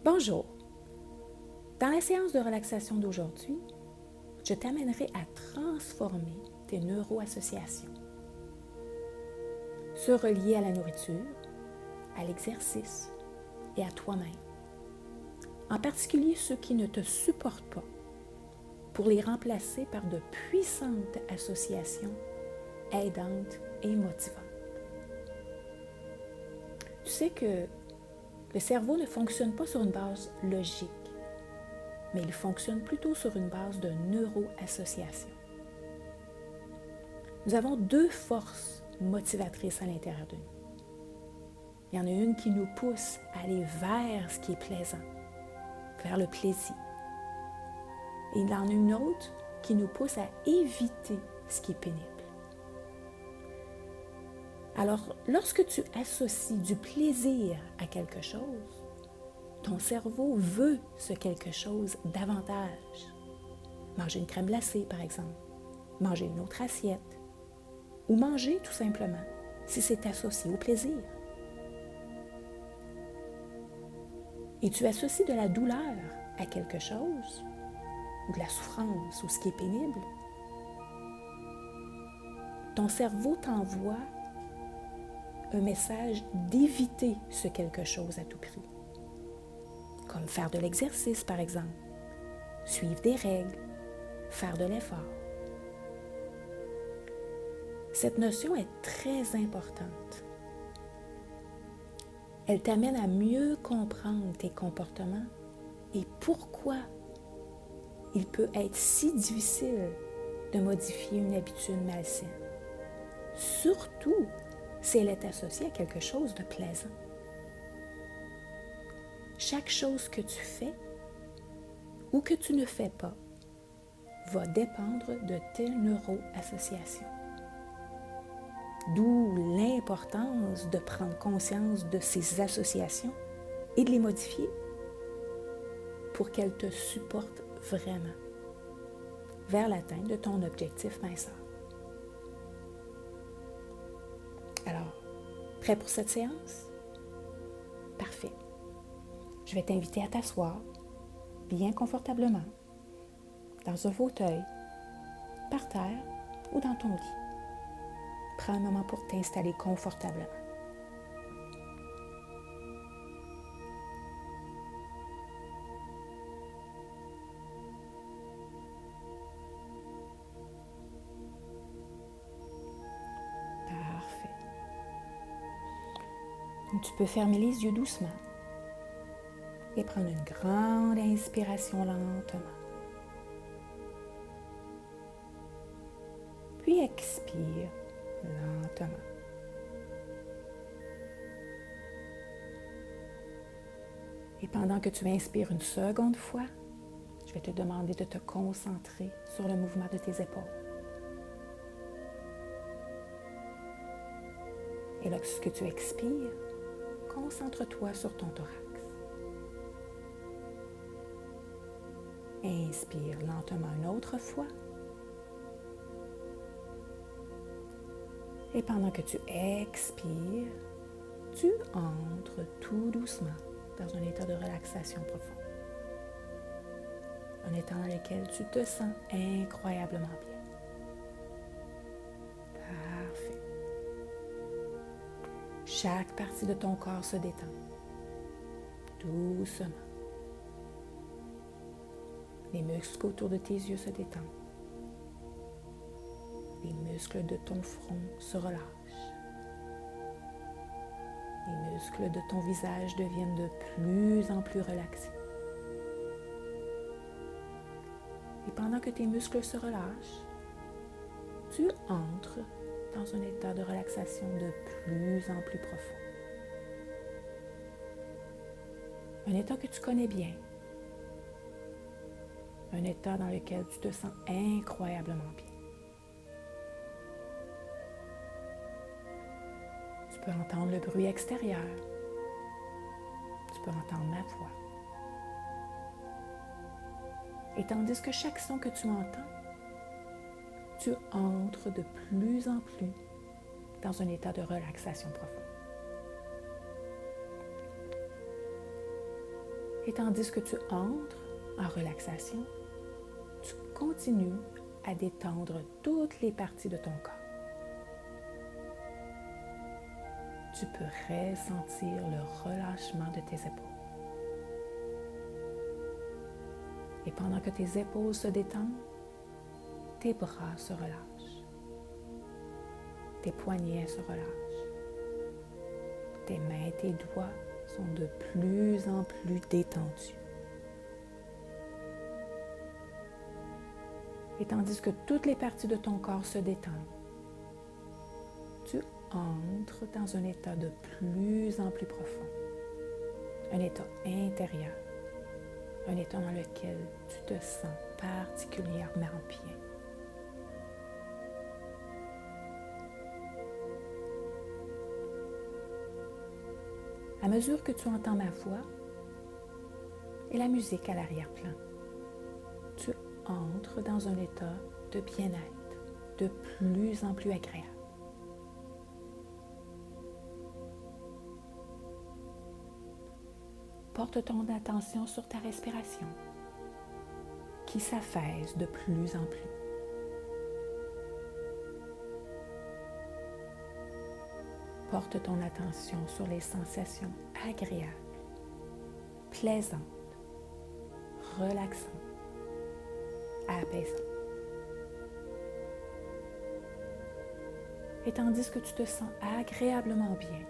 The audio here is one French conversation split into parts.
Bonjour! Dans la séance de relaxation d'aujourd'hui, je t'amènerai à transformer tes neuroassociations. Se relier à la nourriture, à l'exercice et à toi-même. En particulier ceux qui ne te supportent pas, pour les remplacer par de puissantes associations aidantes et motivantes. Tu sais que le cerveau ne fonctionne pas sur une base logique, mais il fonctionne plutôt sur une base de neuroassociation. Nous avons deux forces motivatrices à l'intérieur de nous. Il y en a une qui nous pousse à aller vers ce qui est plaisant, vers le plaisir. Et il y en a une autre qui nous pousse à éviter ce qui est pénible. Alors, lorsque tu associes du plaisir à quelque chose, ton cerveau veut ce quelque chose davantage. Manger une crème glacée, par exemple. Manger une autre assiette. Ou manger, tout simplement, si c'est associé au plaisir. Et tu associes de la douleur à quelque chose, ou de la souffrance, ou ce qui est pénible. Ton cerveau t'envoie un message d'éviter ce quelque chose à tout prix. Comme faire de l'exercice, par exemple, suivre des règles, faire de l'effort. Cette notion est très importante. Elle t'amène à mieux comprendre tes comportements et pourquoi il peut être si difficile de modifier une habitude malsaine. Surtout si elle est associée à quelque chose de plaisant. Chaque chose que tu fais ou que tu ne fais pas va dépendre de tes neuroassociations. D'où l'importance de prendre conscience de ces associations et de les modifier pour qu'elles te supportent vraiment vers l'atteinte de ton objectif minceur. Alors, prêt pour cette séance? Parfait. Je vais t'inviter à t'asseoir bien confortablement dans un fauteuil, par terre ou dans ton lit. Prends un moment pour t'installer confortablement. Parfait. Donc, tu peux fermer les yeux doucement et prendre une grande inspiration lentement. Puis expire lentement. Et pendant que tu inspires une seconde fois, je vais te demander de te concentrer sur le mouvement de tes épaules. Et lorsque tu expires, concentre-toi sur ton thorax. Inspire lentement une autre fois. Et pendant que tu expires, tu entres tout doucement dans un état de relaxation profonde. Un état dans lequel tu te sens incroyablement bien. Parfait. Chaque partie de ton corps se détend. Doucement. Les muscles autour de tes yeux se détendent. Les muscles de ton front se relâchent. Les muscles de ton visage deviennent de plus en plus relaxés. Et pendant que tes muscles se relâchent, tu entres dans un état de relaxation de plus en plus profond. Un état que tu connais bien. Un état dans lequel tu te sens incroyablement bien. Tu peux entendre le bruit extérieur. Tu peux entendre ma voix. Et tandis que chaque son que tu entends, tu entres de plus en plus dans un état de relaxation profonde. Et tandis que tu entres en relaxation, tu continues à détendre toutes les parties de ton corps. Tu peux ressentir le relâchement de tes épaules. Et pendant que tes épaules se détendent, tes bras se relâchent. Tes poignets se relâchent. Tes mains, tes doigts sont de plus en plus détendus. Et tandis que toutes les parties de ton corps se détendent, tu entres dans un état de plus en plus profond, un état intérieur, un état dans lequel tu te sens particulièrement bien. À mesure que tu entends ma voix et la musique à l'arrière-plan, tu entres dans un état de bien-être de plus en plus agréable. Porte ton attention sur ta respiration qui s'affaisse de plus en plus. Porte ton attention sur les sensations agréables, plaisantes, relaxantes, apaisantes. Et tandis que tu te sens agréablement bien,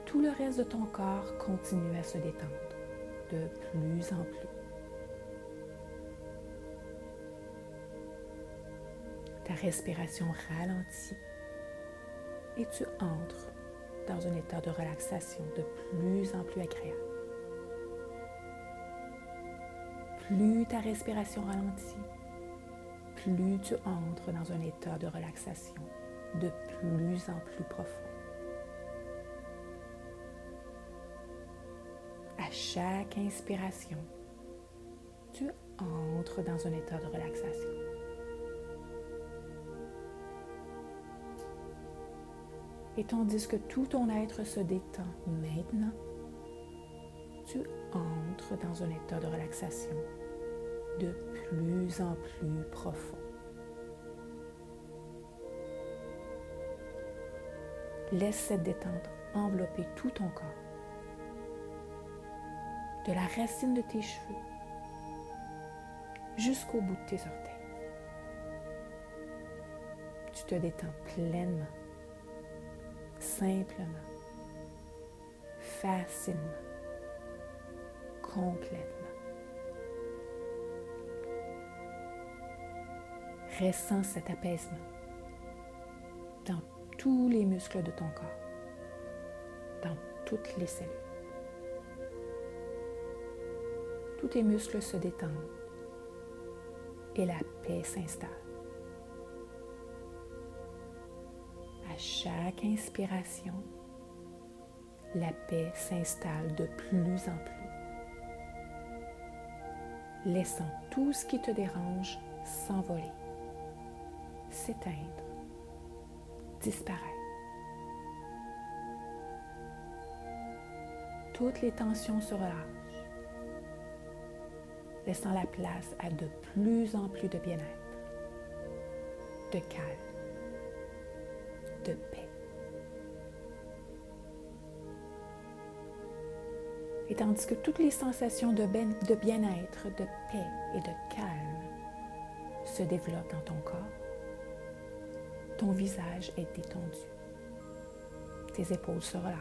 tout le reste de ton corps continue à se détendre de plus en plus. Ta respiration ralentit et tu entres dans un état de relaxation de plus en plus agréable. Plus ta respiration ralentit, plus tu entres dans un état de relaxation de plus en plus profond. À chaque inspiration, tu entres dans un état de relaxation. Et tandis que tout ton être se détend maintenant, tu entres dans un état de relaxation de plus en plus profond. Laisse cette détente envelopper tout ton corps, de la racine de tes cheveux jusqu'au bout de tes orteils. Tu te détends pleinement, simplement, facilement, complètement. Ressens cet apaisement dans tous les muscles de ton corps, dans toutes les cellules. Tous tes muscles se détendent et la paix s'installe. À chaque inspiration, la paix s'installe de plus en plus, laissant tout ce qui te dérange s'envoler, s'éteindre, disparaître. Toutes les tensions se relâchent, laissant la place à de plus en plus de bien-être, de calme, de paix. Et tandis que toutes les sensations de bien-être, de paix et de calme se développent dans ton corps, ton visage est détendu. Tes épaules se relâchent.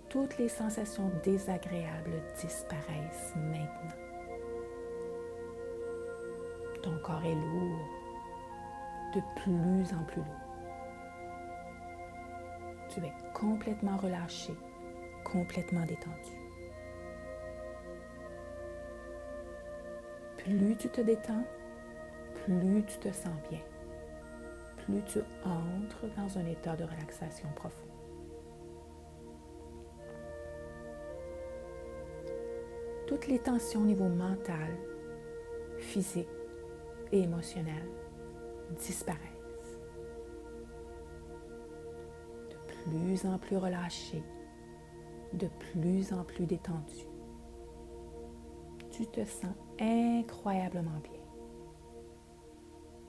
Toutes les sensations désagréables disparaissent maintenant. Ton corps est lourd, de plus en plus lourd. Tu es complètement relâché, complètement détendu. Plus tu te détends, plus tu te sens bien. Plus tu entres dans un état de relaxation profond. Toutes les tensions au niveau mental, physique et émotionnel disparaissent. De plus en plus relâché, de plus en plus détendu. Tu te sens incroyablement bien.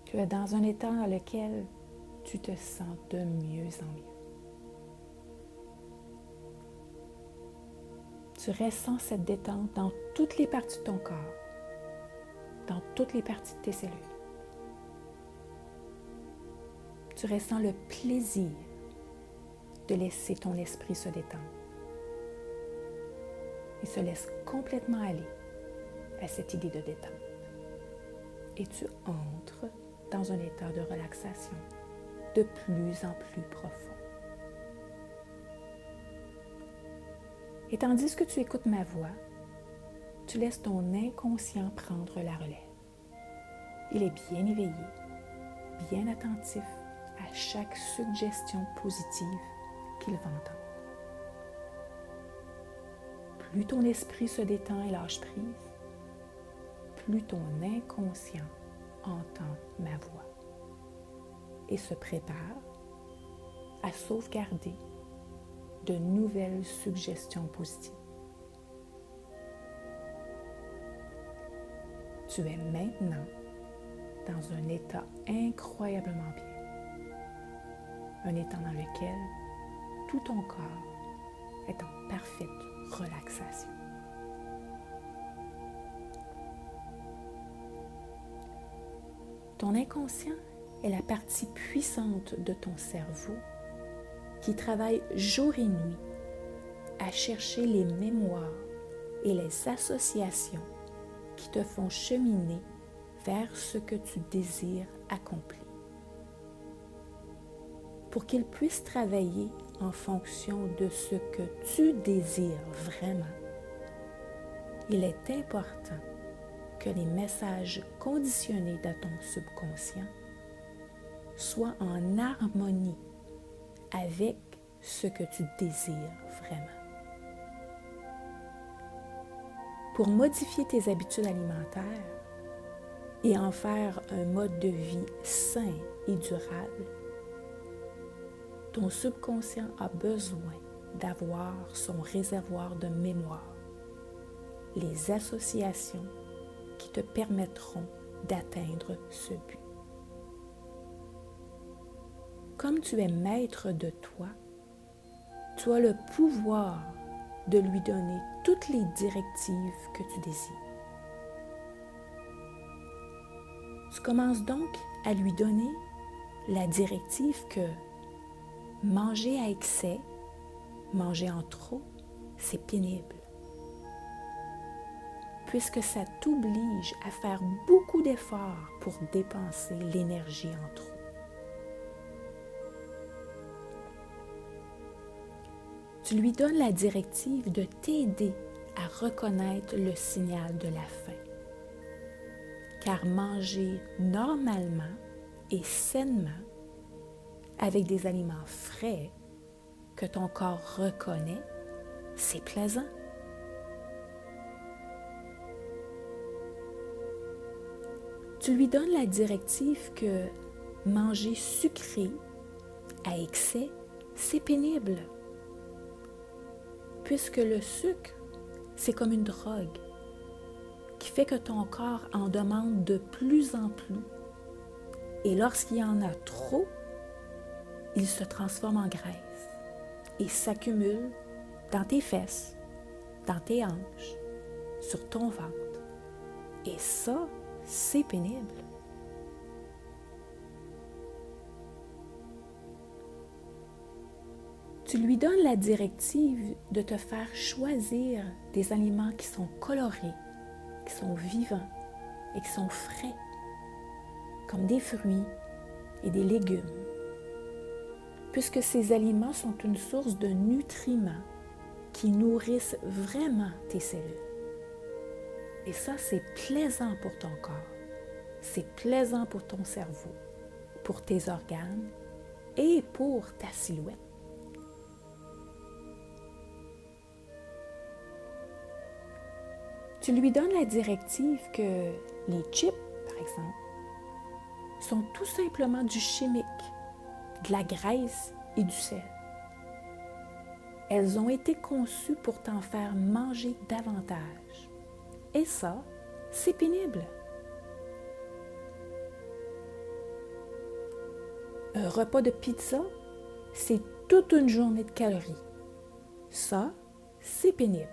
Tu es dans un état dans lequel tu te sens de mieux en mieux. Tu ressens cette détente dans toutes les parties de ton corps, dans toutes les parties de tes cellules. Tu ressens le plaisir de laisser ton esprit se détendre. Il se laisse complètement aller à cette idée de détente. Et tu entres dans un état de relaxation de plus en plus profond. Et tandis que tu écoutes ma voix, tu laisses ton inconscient prendre la relève. Il est bien éveillé, bien attentif à chaque suggestion positive qu'il va entendre. Plus ton esprit se détend et lâche prise, plus ton inconscient entend ma voix et se prépare à sauvegarder de nouvelles suggestions positives. Tu es maintenant dans un état incroyablement bien. Un état dans lequel tout ton corps est en parfaite relaxation. Ton inconscient est la partie puissante de ton cerveau qui travaille jour et nuit à chercher les mémoires et les associations qui te font cheminer vers ce que tu désires accomplir. Pour qu'il puisse travailler en fonction de ce que tu désires vraiment, il est important que les messages conditionnés dans ton subconscient soient en harmonie avec ce que tu désires vraiment. Pour modifier tes habitudes alimentaires et en faire un mode de vie sain et durable, ton subconscient a besoin d'avoir son réservoir de mémoire, les associations qui te permettront d'atteindre ce but. Comme tu es maître de toi, tu as le pouvoir de lui donner toutes les directives que tu désires. Tu commences donc à lui donner la directive que manger à excès, manger en trop, c'est pénible, puisque ça t'oblige à faire beaucoup d'efforts pour dépenser l'énergie en trop. Tu lui donnes la directive de t'aider à reconnaître le signal de la faim. Car manger normalement et sainement, avec des aliments frais que ton corps reconnaît, c'est plaisant. Tu lui donnes la directive que manger sucré à excès, c'est pénible. Puisque le sucre, c'est comme une drogue qui fait que ton corps en demande de plus en plus. Et lorsqu'il y en a trop, il se transforme en graisse et s'accumule dans tes fesses, dans tes hanches, sur ton ventre. Et ça, c'est pénible. Tu lui donnes la directive de te faire choisir des aliments qui sont colorés, qui sont vivants et qui sont frais, comme des fruits et des légumes, puisque ces aliments sont une source de nutriments qui nourrissent vraiment tes cellules. Et ça, c'est plaisant pour ton corps, c'est plaisant pour ton cerveau, pour tes organes et pour ta silhouette. Tu lui donnes la directive que les chips, par exemple, sont tout simplement du chimique, de la graisse et du sel. Elles ont été conçues pour t'en faire manger davantage. Et ça, c'est pénible. Un repas de pizza, c'est toute une journée de calories. Ça, c'est pénible.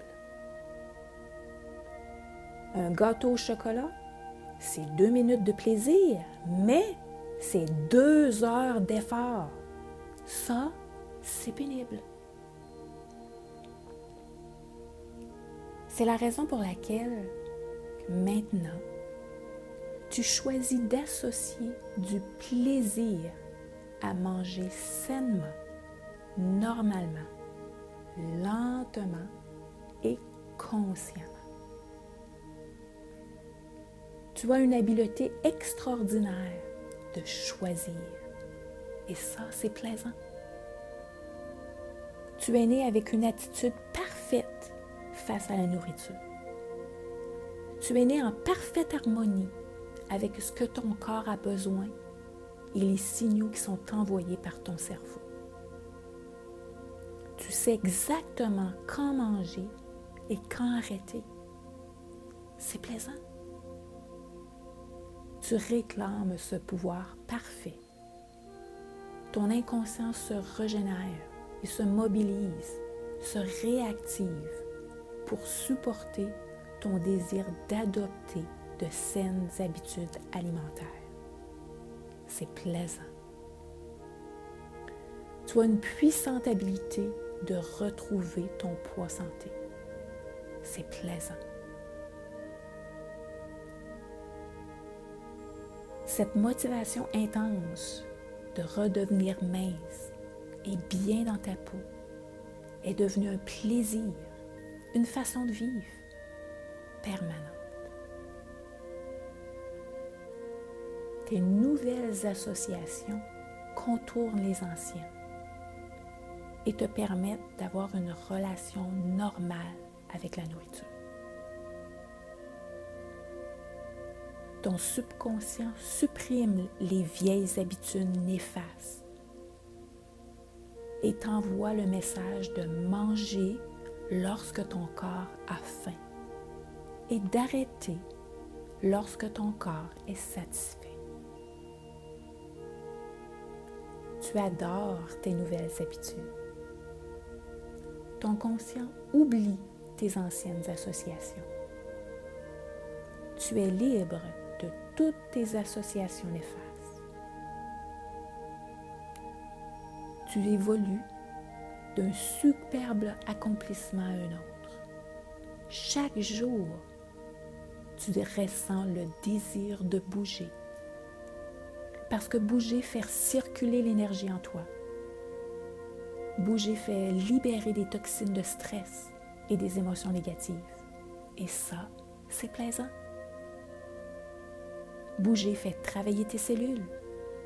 Un gâteau au chocolat, c'est 2 minutes de plaisir, mais c'est 2 heures d'effort. Ça, c'est pénible. C'est la raison pour laquelle, maintenant, tu choisis d'associer du plaisir à manger sainement, normalement, lentement et consciemment. Tu as une habileté extraordinaire de choisir. Et ça, c'est plaisant. Tu es né avec une attitude parfaite face à la nourriture. Tu es né en parfaite harmonie avec ce que ton corps a besoin et les signaux qui sont envoyés par ton cerveau. Tu sais exactement quand manger et quand arrêter. C'est plaisant. Tu réclames ce pouvoir parfait. Ton inconscient se régénère et se mobilise, se réactive pour supporter ton désir d'adopter de saines habitudes alimentaires. C'est plaisant. Tu as une puissante habilité de retrouver ton poids santé. C'est plaisant. Cette motivation intense de redevenir mince et bien dans ta peau est devenue un plaisir, une façon de vivre permanente. Tes nouvelles associations contournent les anciennes et te permettent d'avoir une relation normale avec la nourriture. Ton subconscient supprime les vieilles habitudes néfastes et t'envoie le message de manger lorsque ton corps a faim et d'arrêter lorsque ton corps est satisfait. Tu adores tes nouvelles habitudes. Ton conscient oublie tes anciennes associations. Tu es libre de toutes tes associations néfastes. Tu évolues d'un superbe accomplissement à un autre. Chaque jour, tu ressens le désir de bouger. Parce que bouger fait circuler l'énergie en toi. Bouger fait libérer des toxines de stress et des émotions négatives. Et ça, c'est plaisant. Bouger fait travailler tes cellules,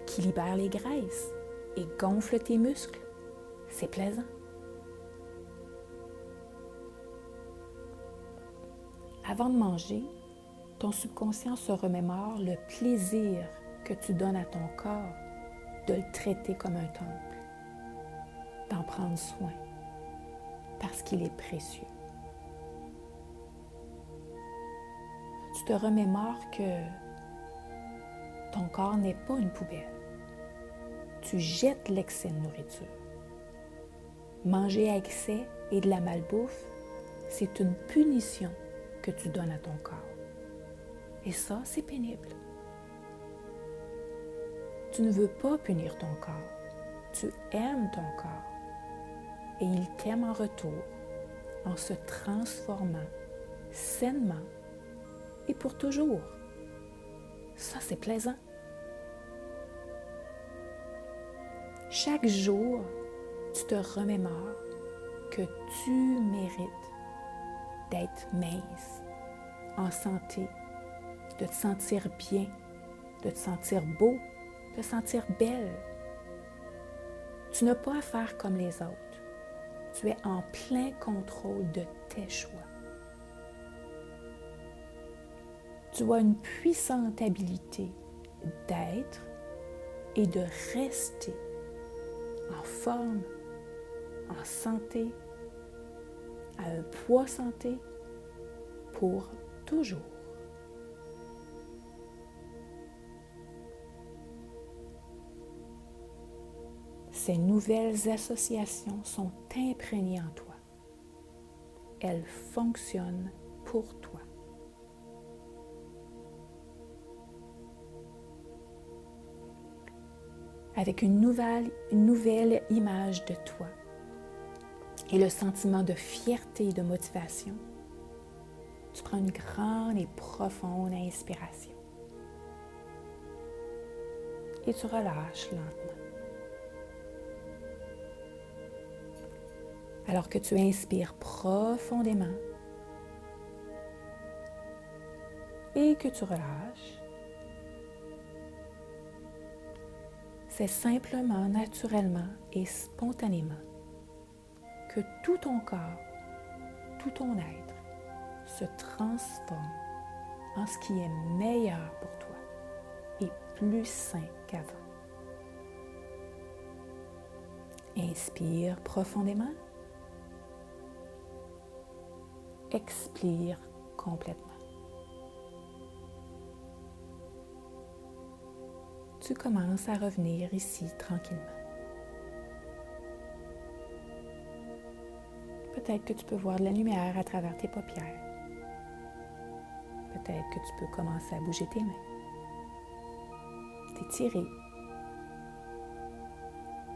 qui libèrent les graisses et gonflent tes muscles. C'est plaisant. Avant de manger, ton subconscient se remémore le plaisir que tu donnes à ton corps de le traiter comme un temple, d'en prendre soin, parce qu'il est précieux. Tu te remémores que ton corps n'est pas une poubelle. Tu jettes l'excès de nourriture. Manger à excès et de la malbouffe, c'est une punition que tu donnes à ton corps. Et ça, c'est pénible. Tu ne veux pas punir ton corps. Tu aimes ton corps. Et il t'aime en retour en se transformant sainement et pour toujours. Ça, c'est plaisant. Chaque jour, tu te remémores que tu mérites d'être mince, en santé, de te sentir bien, de te sentir beau, de te sentir belle. Tu n'as pas à faire comme les autres. Tu es en plein contrôle de tes choix. Tu as une puissante habilité d'être et de rester en forme, en santé un poids santé pour toujours. Ces nouvelles associations sont imprégnées en toi. Elles fonctionnent pour toi. Avec une nouvelle image de toi et le sentiment de fierté et de motivation, tu prends une grande et profonde inspiration et tu relâches lentement. Alors que tu inspires profondément et que tu relâches, c'est simplement, naturellement et spontanément que tout ton corps, tout ton être se transforme en ce qui est meilleur pour toi et plus sain qu'avant. Inspire profondément. Expire complètement. Tu commences à revenir ici tranquillement. Peut-être que tu peux voir de la lumière à travers tes paupières. Peut-être que tu peux commencer à bouger tes mains, t'étirer.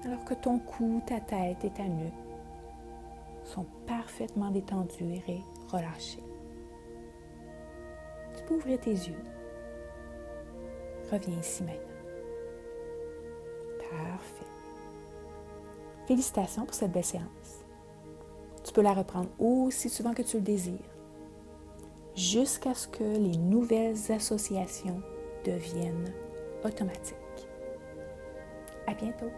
Alors que ton cou, ta tête et ta nuque sont parfaitement détendus et relâchés. Tu peux ouvrir tes yeux. Reviens ici maintenant. Parfait. Félicitations pour cette belle séance. Tu peux la reprendre aussi souvent que tu le désires, jusqu'à ce que les nouvelles associations deviennent automatiques. À bientôt.